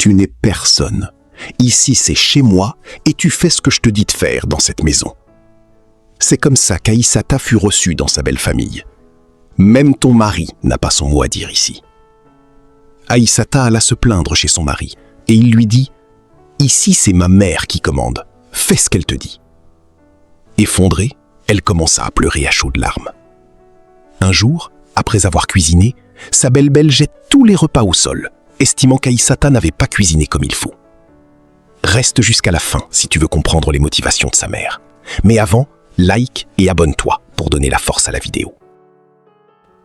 Tu n'es personne. Ici, c'est chez moi et tu fais ce que je te dis de faire dans cette maison. » C'est comme ça qu'Aïssata fut reçue dans sa belle famille. Même ton mari n'a pas son mot à dire ici. Aïssata alla se plaindre chez son mari et il lui dit « Ici, c'est ma mère qui commande. Fais ce qu'elle te dit. » Effondrée, elle commença à pleurer à chaudes larmes. Un jour, après avoir cuisiné, sa belle-belle jette tous les repas au sol, estimant qu'Aïssata n'avait pas cuisiné comme il faut. Reste jusqu'à la fin si tu veux comprendre les motivations de sa mère. Mais avant, like et abonne-toi pour donner la force à la vidéo.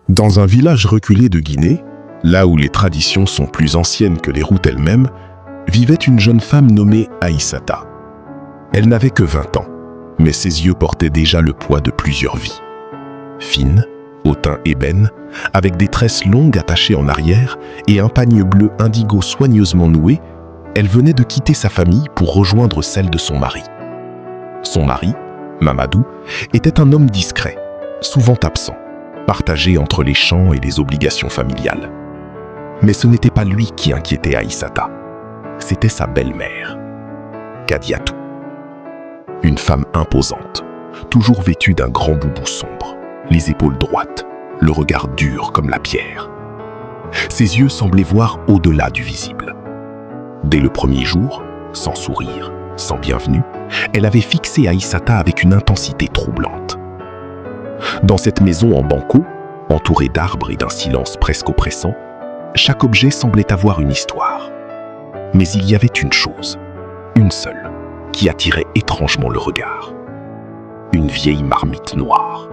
Dans un village reculé de Guinée, là où les traditions sont plus anciennes que les routes elles-mêmes, vivait une jeune femme nommée Aïssata. Elle n'avait que 20 ans, mais ses yeux portaient déjà le poids de plusieurs vies. Fine, au teint ébène, avec des tresses longues attachées en arrière et un pagne bleu indigo soigneusement noué, elle venait de quitter sa famille pour rejoindre celle de son mari. Son mari, Mamadou, était un homme discret, souvent absent, partagé entre les champs et les obligations familiales. Mais ce n'était pas lui qui inquiétait Aïssata, c'était sa belle-mère, Kadiatou. Une femme imposante, toujours vêtue d'un grand boubou sombre, les épaules droites, le regard dur comme la pierre. Ses yeux semblaient voir au-delà du visible. Dès le premier jour, sans sourire, sans bienvenue, elle avait fixé Aïssata avec une intensité troublante. Dans cette maison en banco, entourée d'arbres et d'un silence presque oppressant, chaque objet semblait avoir une histoire. Mais il y avait une chose, une seule, qui attirait étrangement le regard. Une vieille marmite noire,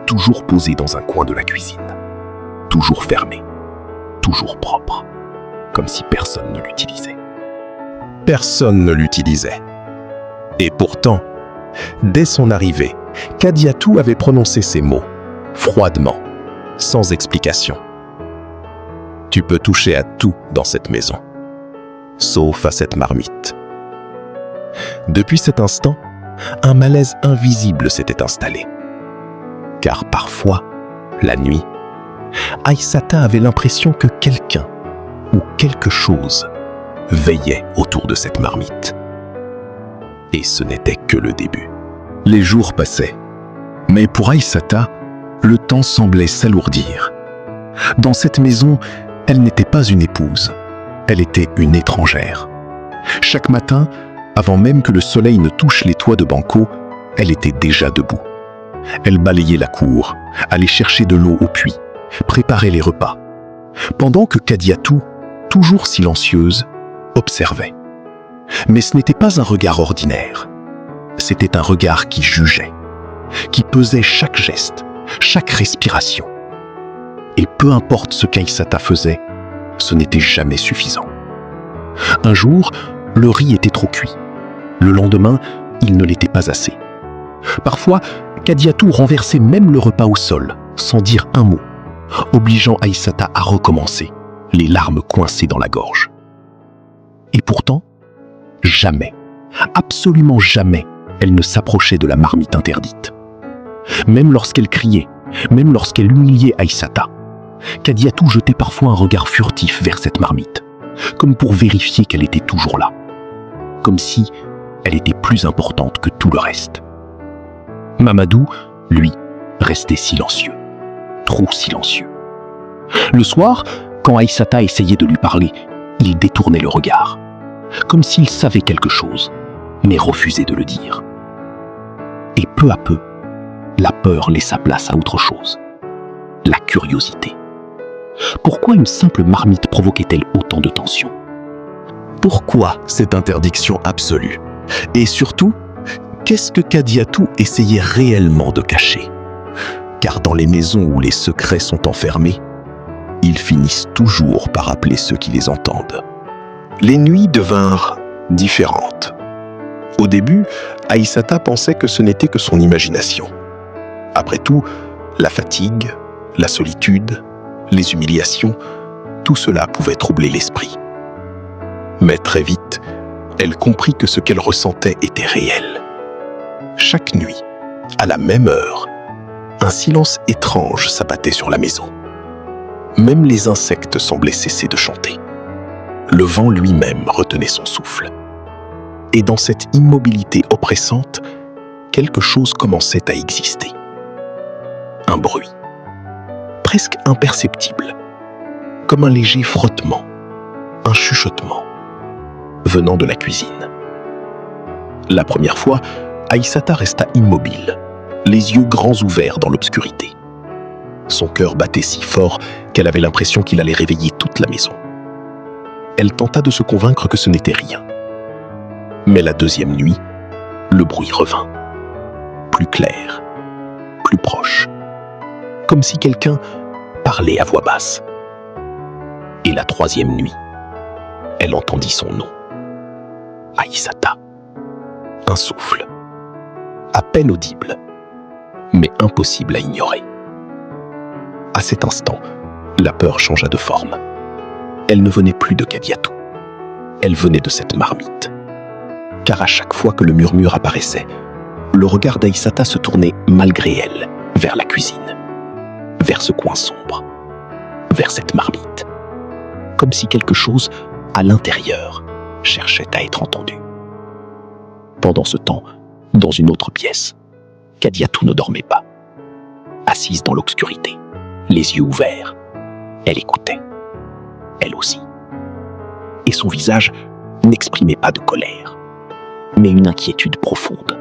toujours posée dans un coin de la cuisine, toujours fermée, toujours propre, comme si personne ne l'utilisait. Personne ne l'utilisait. Et pourtant, dès son arrivée, Kadiatou avait prononcé ces mots, froidement, sans explication. « Tu peux toucher à tout dans cette maison, sauf à cette marmite. » Depuis cet instant, un malaise invisible s'était installé. Car parfois, la nuit, Aïssata avait l'impression que quelqu'un ou quelque chose veillait autour de cette marmite. Et ce n'était que le début. Les jours passaient, mais pour Aïssata, le temps semblait s'alourdir. Dans cette maison, elle n'était pas une épouse, elle était une étrangère. Chaque matin, avant même que le soleil ne touche les toits de banco, elle était déjà debout. Elle balayait la cour, allait chercher de l'eau au puits, préparait les repas, pendant que Kadiatou, toujours silencieuse, observait. Mais ce n'était pas un regard ordinaire, c'était un regard qui jugeait, qui pesait chaque geste, chaque respiration. Et peu importe ce qu'Aïssata faisait, ce n'était jamais suffisant. Un jour, le riz était trop cuit. Le lendemain, il ne l'était pas assez. Parfois, Kadiatou renversait même le repas au sol, sans dire un mot, obligeant Aïssata à recommencer, les larmes coincées dans la gorge. Et pourtant, jamais, absolument jamais, elle ne s'approchait de la marmite interdite. Même lorsqu'elle criait, même lorsqu'elle humiliait Aïssata, Kadiatou jetait parfois un regard furtif vers cette marmite, comme pour vérifier qu'elle était toujours là, comme si elle était plus importante que tout le reste. Mamadou, lui, restait silencieux, trop silencieux. Le soir, quand Aïssata essayait de lui parler, il détournait le regard, comme s'il savait quelque chose, mais refusait de le dire. Et peu à peu, la peur laissa place à autre chose, la curiosité. Pourquoi une simple marmite provoquait-elle autant de tension? Pourquoi cette interdiction absolue? Et surtout, qu'est-ce que Kadiatou essayait réellement de cacher? Car dans les maisons où les secrets sont enfermés, ils finissent toujours par appeler ceux qui les entendent. Les nuits devinrent différentes. Au début, Aïssata pensait que ce n'était que son imagination. Après tout, la fatigue, la solitude, les humiliations, tout cela pouvait troubler l'esprit. Mais très vite, elle comprit que ce qu'elle ressentait était réel. Chaque nuit, à la même heure, un silence étrange s'abattait sur la maison. Même les insectes semblaient cesser de chanter. Le vent lui-même retenait son souffle. Et dans cette immobilité oppressante, quelque chose commençait à exister. Un bruit, presque imperceptible, comme un léger frottement, un chuchotement, venant de la cuisine. La première fois, Aïssata resta immobile, les yeux grands ouverts dans l'obscurité. Son cœur battait si fort qu'elle avait l'impression qu'il allait réveiller toute la maison. Elle tenta de se convaincre que ce n'était rien. Mais la deuxième nuit, le bruit revint. Plus clair, plus proche, comme si quelqu'un parlait à voix basse. Et la troisième nuit, elle entendit son nom. Aïssata. Un souffle, à peine audible, mais impossible à ignorer. À cet instant, la peur changea de forme. Elle ne venait plus de Kadiatou. Elle venait de cette marmite. Car à chaque fois que le murmure apparaissait, le regard d'Aïssata se tournait malgré elle vers la cuisine, vers ce coin sombre, vers cette marmite, comme si quelque chose, à l'intérieur, cherchait à être entendu. Pendant ce temps, dans une autre pièce, Kadiatou ne dormait pas. Assise dans l'obscurité, les yeux ouverts, elle écoutait, elle aussi. Et son visage n'exprimait pas de colère, mais une inquiétude profonde,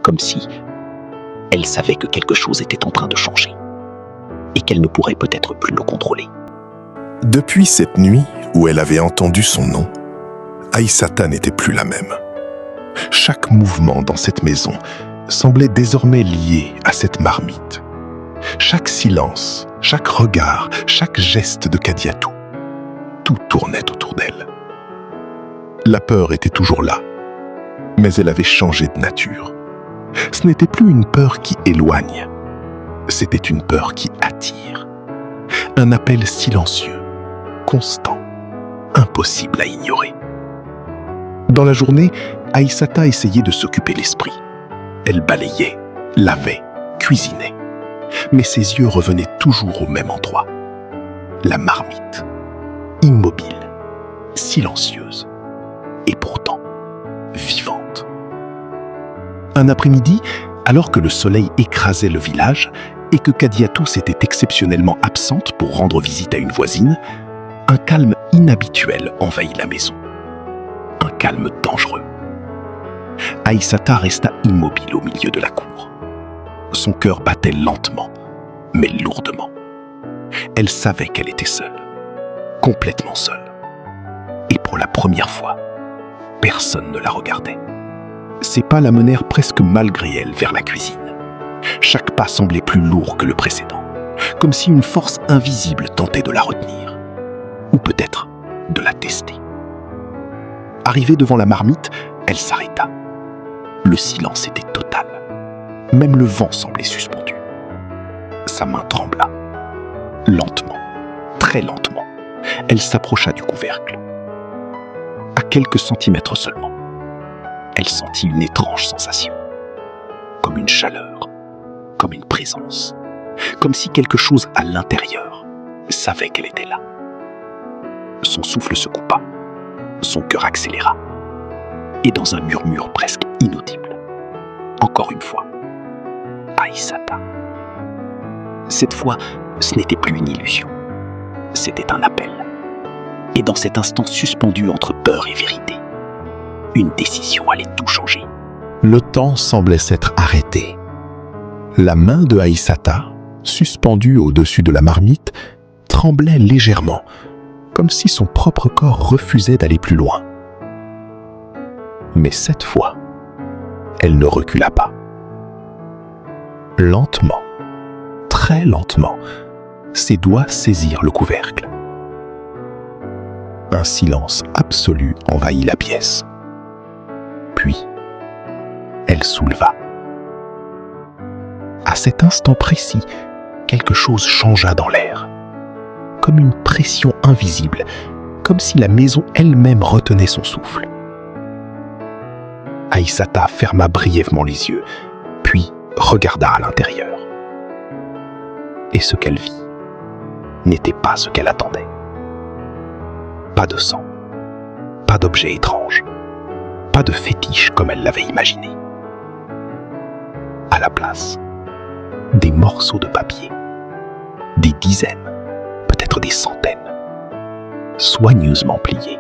comme si elle savait que quelque chose était en train de changer et qu'elle ne pourrait peut-être plus le contrôler. Depuis cette nuit où elle avait entendu son nom, Aïssata n'était plus la même. Chaque mouvement dans cette maison semblait désormais lié à cette marmite. Chaque silence, chaque regard, chaque geste de Kadiatou, tout tournait autour d'elle. La peur était toujours là, mais elle avait changé de nature. Ce n'était plus une peur qui éloigne, c'était une peur qui attire. Un appel silencieux, constant, impossible à ignorer. Dans la journée, Aïssata essayait de s'occuper l'esprit. Elle balayait, lavait, cuisinait. Mais ses yeux revenaient toujours au même endroit. La marmite, immobile, silencieuse, et pourtant vivante. Un après-midi, alors que le soleil écrasait le village et que Kadiatou s'était exceptionnellement absente pour rendre visite à une voisine, un calme inhabituel envahit la maison. Un calme dangereux. Aïssata resta immobile au milieu de la cour. Son cœur battait lentement, mais lourdement. Elle savait qu'elle était seule, complètement seule. Et pour la première fois, personne ne la regardait. Ses pas la menèrent presque malgré elle vers la cuisine. Chaque pas semblait plus lourd que le précédent, comme si une force invisible tentait de la retenir, ou peut-être de la tester. Arrivée devant la marmite, elle s'arrêta. Le silence était total. Même le vent semblait suspendu. Sa main trembla. Lentement, très lentement, elle s'approcha du couvercle. À quelques centimètres seulement, elle sentit une étrange sensation. Comme une chaleur, comme une présence. Comme si quelque chose à l'intérieur savait qu'elle était là. Son souffle se coupa. Son cœur accéléra. Et dans un murmure presque inaudible, encore une fois, Aïssata. Cette fois, ce n'était plus une illusion. C'était un appel. Et dans cet instant suspendu entre peur et vérité, une décision allait tout changer. Le temps semblait s'être arrêté. La main de Aïssata, suspendue au-dessus de la marmite, tremblait légèrement, comme si son propre corps refusait d'aller plus loin. Mais cette fois, elle ne recula pas. Lentement, très lentement, ses doigts saisirent le couvercle. Un silence absolu envahit la pièce. Puis, elle souleva. À cet instant précis, quelque chose changea dans l'air. Comme une pression invisible, comme si la maison elle-même retenait son souffle. Aïssata ferma brièvement les yeux, puis regarda à l'intérieur. Et ce qu'elle vit n'était pas ce qu'elle attendait. Pas de sang, pas d'objets étranges, pas de fétiche comme elle l'avait imaginé. À la place, des morceaux de papier, des dizaines, peut-être des centaines, soigneusement pliés,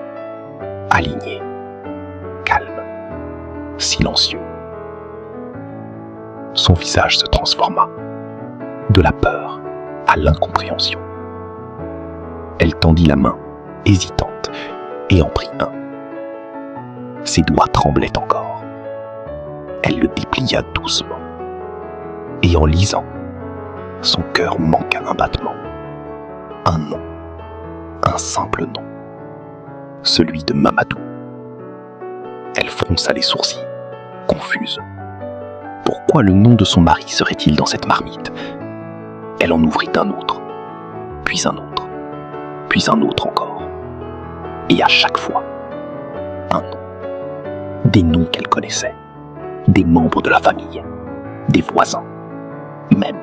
alignés, calmes, silencieux. Son visage se transforma, de la peur à l'incompréhension. Elle tendit la main, hésitante, et en prit un. Ses doigts tremblaient encore. Elle le déplia doucement. Et en lisant, son cœur manqua un battement. Un nom, un simple nom, celui de Mamadou. Elle fronça les sourcils, confuse. Pourquoi le nom de son mari serait-il dans cette marmite? Elle en ouvrit un autre, puis un autre, puis un autre encore. Et à chaque fois, un nom. Des noms qu'elle connaissait, des membres de la famille, des voisins, même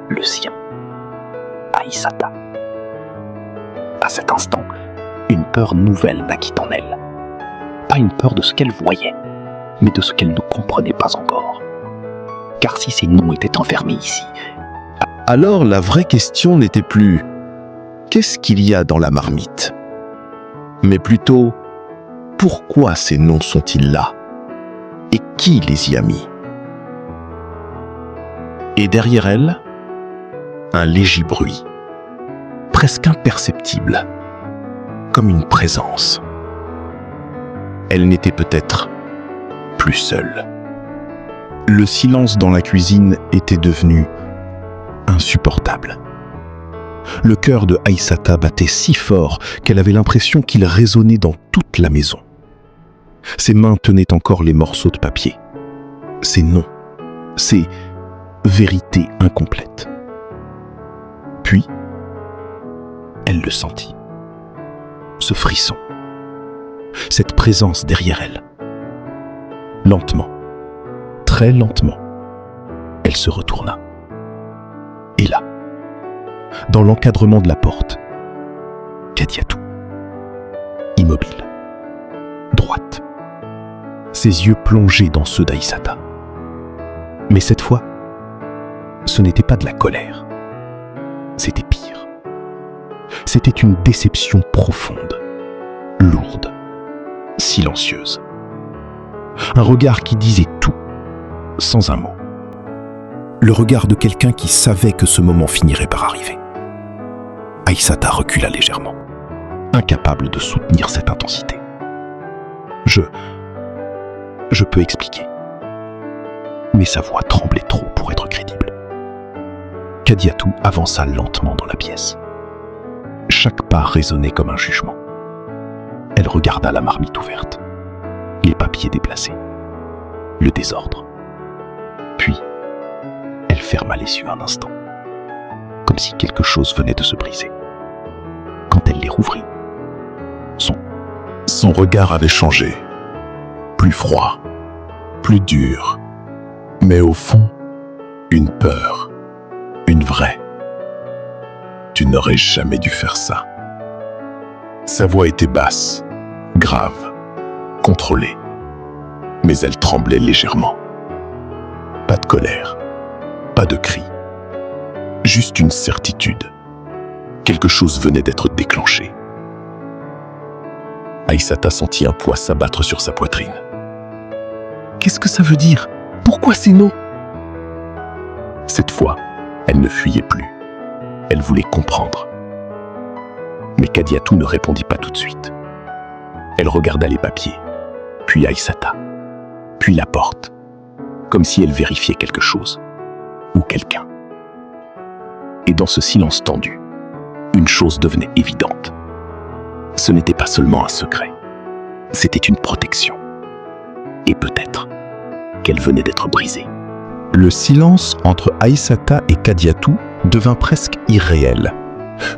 le sien, Aïssata. À cet instant, une peur nouvelle naquit en elle. Pas une peur de ce qu'elle voyait, mais de ce qu'elle ne comprenait pas encore. Car si ces noms étaient enfermés ici, Alors la vraie question n'était plus « Qu'est-ce qu'il y a dans la marmite ?» mais plutôt « Pourquoi ces noms sont-ils là ? Et qui les y a mis ?» Et derrière elle, un léger bruit, presque imperceptible, comme une présence. Elle n'était peut-être plus seule. Le silence dans la cuisine était devenu insupportable. Le cœur de Aïssata battait si fort qu'elle avait l'impression qu'il résonnait dans toute la maison. Ses mains tenaient encore les morceaux de papier, ses noms, ses vérités incomplètes. Puis, elle le sentit. Ce frisson, cette présence derrière elle. Lentement, très lentement, elle se retourna. Et là, dans l'encadrement de la porte, Kadiatou, immobile, droite, ses yeux plongés dans ceux d'Aïssata. Mais cette fois, ce n'était pas de la colère, c'était pire. C'était une déception profonde, lourde, silencieuse. Un regard qui disait tout, sans un mot. Le regard de quelqu'un qui savait que ce moment finirait par arriver. Aïssata recula légèrement, incapable de soutenir cette intensité. Je peux expliquer. Mais sa voix tremblait trop pour être crédible. Kadiatou avança lentement dans la pièce. Chaque pas résonnait comme un jugement. Elle regarda la marmite ouverte, les papiers déplacés, le désordre. Puis, elle ferma les yeux un instant, comme si quelque chose venait de se briser. Quand elle les rouvrit, son regard avait changé. Plus froid, plus dur, mais au fond, une peur, une vraie. Tu n'aurais jamais dû faire ça. Sa voix était basse, grave, contrôlée, mais elle tremblait légèrement. Pas de colère, pas de cri, juste une certitude. Quelque chose venait d'être déclenché. Aïssata sentit un poids s'abattre sur sa poitrine. Qu'est-ce que ça veut dire? Pourquoi ces noms? Cette fois, elle ne fuyait plus. Elle voulait comprendre. Mais Kadiatou ne répondit pas tout de suite. Elle regarda les papiers, puis Aïssata, puis la porte, comme si elle vérifiait quelque chose, ou quelqu'un. Et dans ce silence tendu, une chose devenait évidente. Ce n'était pas seulement un secret, c'était une protection. Et peut-être qu'elle venait d'être brisée. Le silence entre Aïssata et Kadiatou devint presque irréel,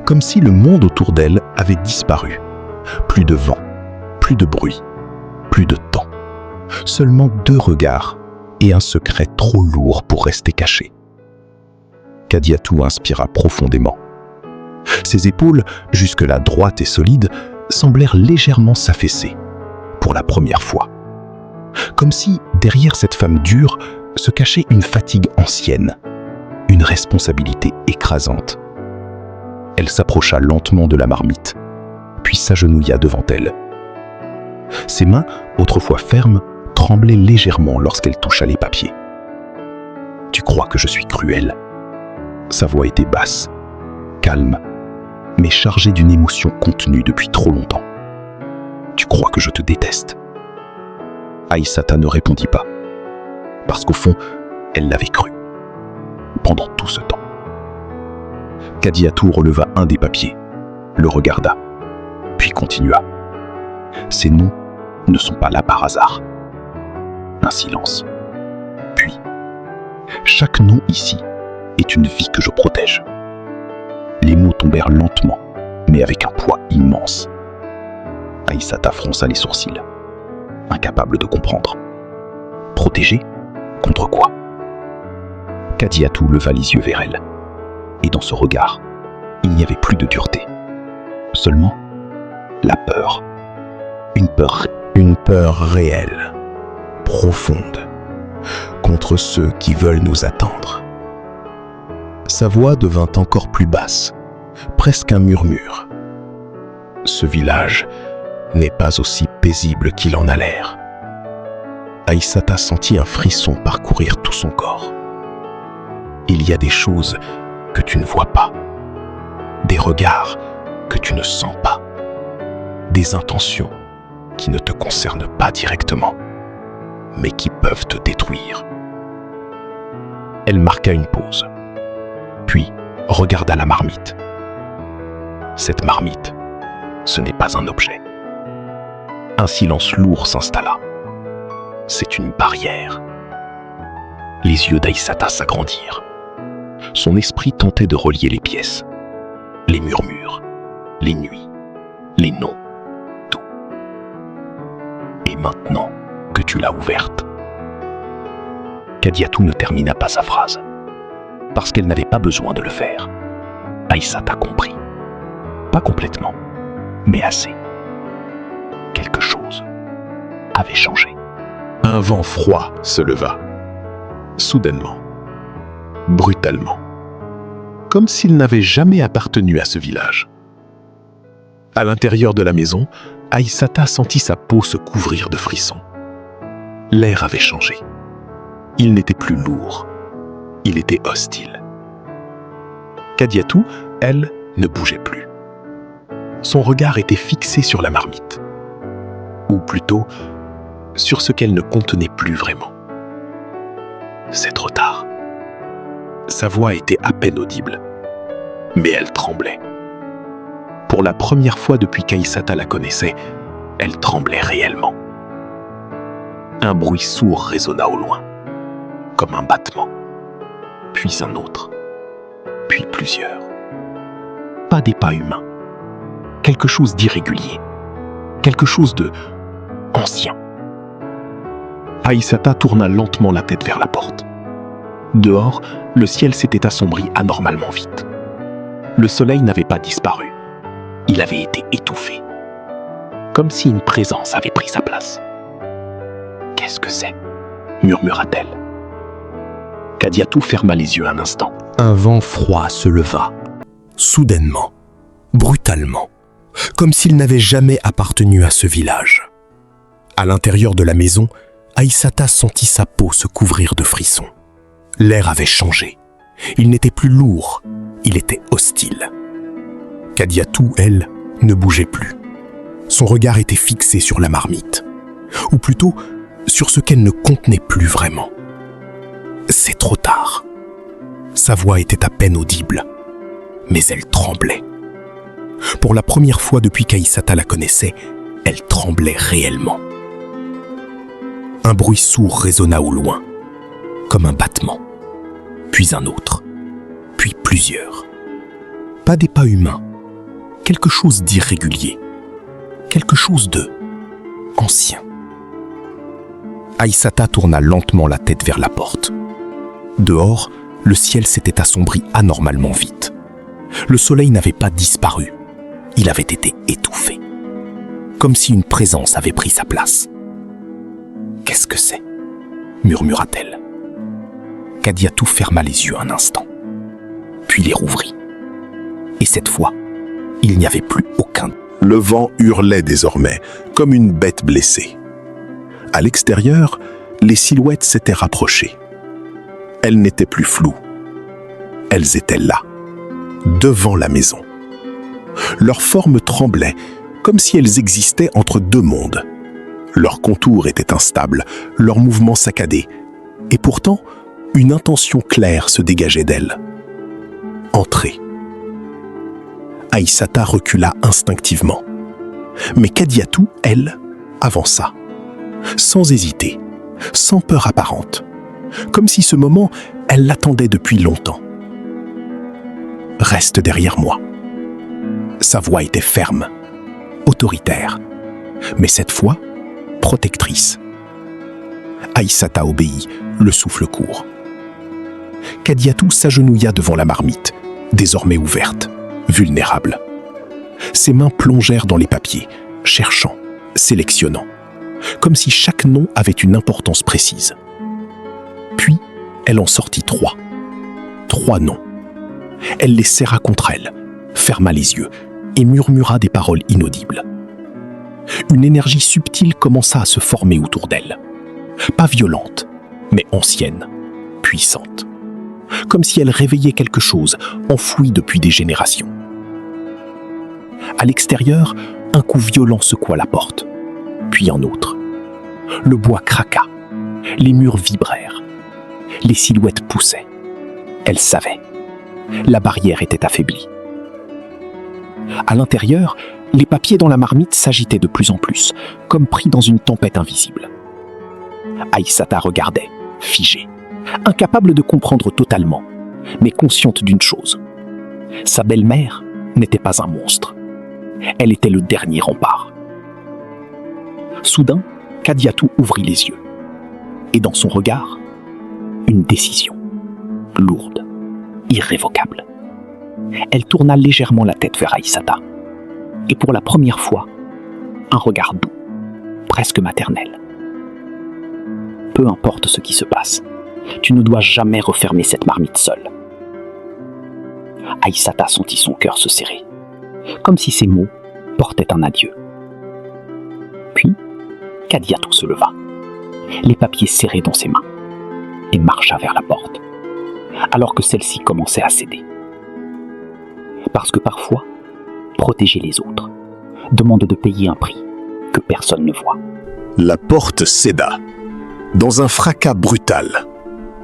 comme si le monde autour d'elle avait disparu. Plus de vent, plus de bruit, plus de temps. Seulement 2 regards et un secret trop lourd pour rester caché. Kadiatou inspira profondément. Ses épaules, jusque-là droites et solides, semblèrent légèrement s'affaisser, pour la première fois. Comme si, derrière cette femme dure, se cachait une fatigue ancienne, une responsabilité écrasante. Elle s'approcha lentement de la marmite, puis s'agenouilla devant elle. Ses mains, autrefois fermes, tremblaient légèrement lorsqu'elle toucha les papiers. « Tu crois que je suis cruelle ?» Sa voix était basse, calme, mais chargée d'une émotion contenue depuis trop longtemps. « Tu crois que je te déteste ?» Aïssata ne répondit pas, parce qu'au fond, elle l'avait cru, pendant tout ce temps. Kadiatou releva un des papiers, le regarda, puis continua. Ces noms ne sont pas là par hasard. Un silence. Puis, chaque nom ici est une vie que je protège. Les mots tombèrent lentement, mais avec un poids immense. Aïssata fronça les sourcils, incapable de comprendre. Protégé? Contre quoi? Kadiatou leva les yeux vers elle, et dans ce regard, il n'y avait plus de dureté. Seulement, la peur. Une peur réelle, profonde, contre ceux qui veulent nous attendre. Sa voix devint encore plus basse, presque un murmure. Ce village n'est pas aussi paisible qu'il en a l'air. Aïssata sentit un frisson parcourir tout son corps. Il y a des choses que tu ne vois pas, des regards que tu ne sens pas, des intentions qui ne te concernent pas directement, mais qui peuvent te détruire. Elle marqua une pause, puis regarda la marmite. Cette marmite, ce n'est pas un objet. Un silence lourd s'installa. C'est une barrière. Les yeux d'Aïssata s'agrandirent. Son esprit tentait de relier les pièces, les murmures, les nuits, les noms, tout. Et maintenant que tu l'as ouverte. Kadiatou ne termina pas sa phrase, parce qu'elle n'avait pas besoin de le faire. Aïssata comprit. Pas complètement, mais assez. Quelque chose avait changé. Un vent froid se leva, soudainement, brutalement, comme s'il n'avait jamais appartenu à ce village. À l'intérieur de la maison, Aïssata sentit sa peau se couvrir de frissons. L'air avait changé. Il n'était plus lourd. Il était hostile. Kadiatou, elle, ne bougeait plus. Son regard était fixé sur la marmite. Ou plutôt, sur ce qu'elle ne contenait plus vraiment. C'est trop tard. Sa voix était à peine audible, mais elle tremblait. Pour la première fois depuis qu'Aïssata la connaissait, elle tremblait réellement. Un bruit sourd résonna au loin, comme un battement, puis un autre, puis plusieurs. Pas des pas humains, quelque chose d'irrégulier, quelque chose de ancien. Aïssata tourna lentement la tête vers la porte. Dehors, le ciel s'était assombri anormalement vite. Le soleil n'avait pas disparu. Il avait été étouffé. Comme si une présence avait pris sa place. « Qu'est-ce que c'est » murmura-t-elle. Kadiatou ferma les yeux un instant. Un vent froid se leva, soudainement, brutalement, comme s'il n'avait jamais appartenu à ce village. À l'intérieur de la maison, Aïssata sentit sa peau se couvrir de frissons. L'air avait changé. Il n'était plus lourd, il était hostile. Kadiatou, elle, ne bougeait plus. Son regard était fixé sur la marmite, ou plutôt sur ce qu'elle ne contenait plus vraiment. C'est trop tard. Sa voix était à peine audible, mais elle tremblait. Pour la première fois depuis qu'Aïssata la connaissait, elle tremblait réellement. Un bruit sourd résonna au loin, comme un battement, puis un autre, puis plusieurs. Pas des pas humains, quelque chose d'irrégulier, quelque chose de ancien. Aïssata tourna lentement la tête vers la porte. Dehors, le ciel s'était assombri anormalement vite. Le soleil n'avait pas disparu, il avait été étouffé. comme si une présence avait pris sa place. « Qu'est-ce que c'est ?» murmura-t-elle. Kadiatou ferma les yeux un instant, puis les rouvrit. Et cette fois, il n'y avait plus aucun. Le vent hurlait désormais, comme une bête blessée. À l'extérieur, les silhouettes s'étaient rapprochées. Elles n'étaient plus floues. Elles étaient là, devant la maison. Leurs formes tremblaient, comme si elles existaient entre deux mondes. Leurs contours étaient instables, leurs mouvements saccadés. Et pourtant, une intention claire se dégageait d'elles. Entrer. Aïssata recula instinctivement. Mais Kadiatou, elle, avança. Sans hésiter, sans peur apparente. Comme si ce moment, elle l'attendait depuis longtemps. « Reste derrière moi. » Sa voix était ferme, autoritaire, mais cette fois, protectrice. Aïssata obéit, le souffle court. Kadiatou s'agenouilla devant la marmite, désormais ouverte, vulnérable. Ses mains plongèrent dans les papiers, cherchant, sélectionnant, comme si chaque nom avait une importance précise. Puis, elle en sortit 3. 3 noms. Elle les serra contre elle, ferma les yeux et murmura des paroles inaudibles. Une énergie subtile commença à se former autour d'elle. Pas violente, mais ancienne, puissante. Comme si elle réveillait quelque chose enfoui depuis des générations. À l'extérieur, un coup violent secoua la porte, puis un autre. Le bois craqua, les murs vibrèrent, les silhouettes poussaient. Elle savait. La barrière était affaiblie. À l'intérieur, les papiers dans la marmite s'agitaient de plus en plus, comme pris dans une tempête invisible. Aïssata regardait, figée, incapable de comprendre totalement, mais consciente d'une chose. Sa belle-mère n'était pas un monstre. Elle était le dernier rempart. Soudain, Kadiatou ouvrit les yeux. Et dans son regard, une décision, lourde, irrévocable. Elle tourna légèrement la tête vers Aïssata. Et pour la première fois, un regard doux, presque maternel. Peu importe ce qui se passe, tu ne dois jamais refermer cette marmite seule. Aïssata sentit son cœur se serrer, comme si ces mots portaient un adieu. Puis, Kadiatou se leva, les papiers serrés dans ses mains, et marcha vers la porte, alors que celle-ci commençait à céder. Parce que parfois, protéger les autres demande de payer un prix que personne ne voit. La porte céda. Dans un fracas brutal,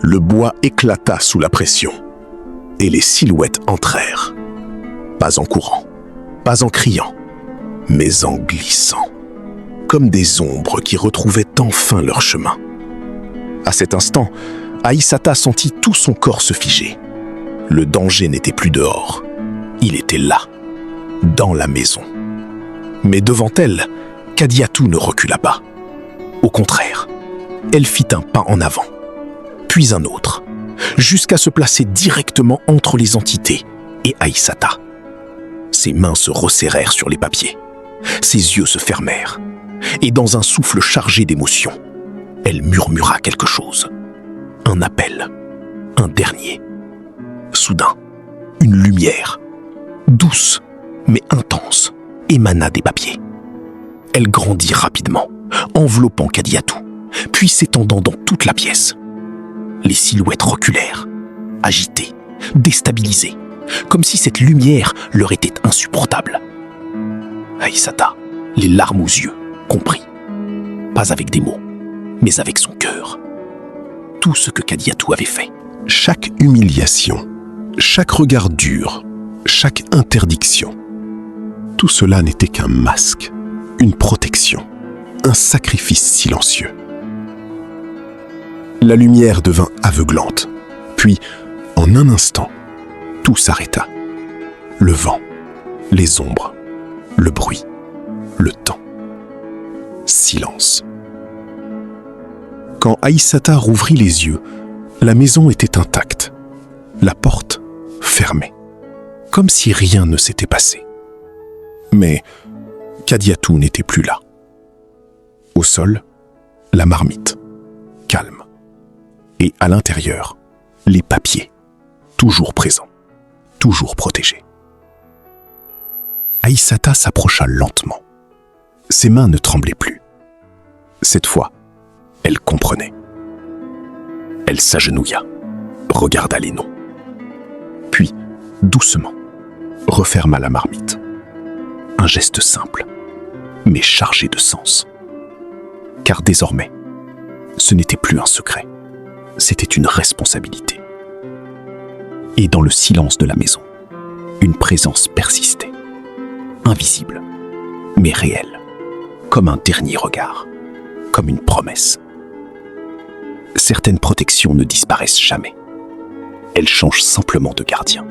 le bois éclata sous la pression et les silhouettes entrèrent. Pas en courant, pas en criant, mais en glissant, comme des ombres qui retrouvaient enfin leur chemin. À cet instant, Aïssata sentit tout son corps se figer. Le danger n'était plus dehors, il était là, dans la maison. Mais devant elle, Kadiatou ne recula pas. Au contraire, elle fit un pas en avant, puis un autre, jusqu'à se placer directement entre les entités et Aïssata. Ses mains se resserrèrent sur les papiers, ses yeux se fermèrent, et dans un souffle chargé d'émotion, elle murmura quelque chose. Un appel, un dernier. Soudain, une lumière, douce mais intense, émana des papiers. Elle grandit rapidement, enveloppant Kadiatou, puis s'étendant dans toute la pièce. Les silhouettes reculèrent, agitées, déstabilisées, comme si cette lumière leur était insupportable. Aïssata, les larmes aux yeux, comprit. Pas avec des mots, mais avec son cœur. Tout ce que Kadiatou avait fait. Chaque humiliation, chaque regard dur, chaque interdiction. Tout cela n'était qu'un masque, une protection, un sacrifice silencieux. La lumière devint aveuglante, puis, en un instant, tout s'arrêta. Le vent, les ombres, le bruit, le temps. Silence. Quand Aïssata rouvrit les yeux, la maison était intacte, la porte fermée, comme si rien ne s'était passé. Mais Kadiatou n'était plus là. Au sol, la marmite, calme. Et à l'intérieur, les papiers, toujours présents, toujours protégés. Aïssata s'approcha lentement. Ses mains ne tremblaient plus. Cette fois, elle comprenait. Elle s'agenouilla, regarda les noms. Puis, doucement, referma la marmite. Un geste simple, mais chargé de sens. Car désormais, ce n'était plus un secret, c'était une responsabilité. Et dans le silence de la maison, une présence persistait, invisible, mais réelle, comme un dernier regard, comme une promesse. Certaines protections ne disparaissent jamais. Elles changent simplement de gardien.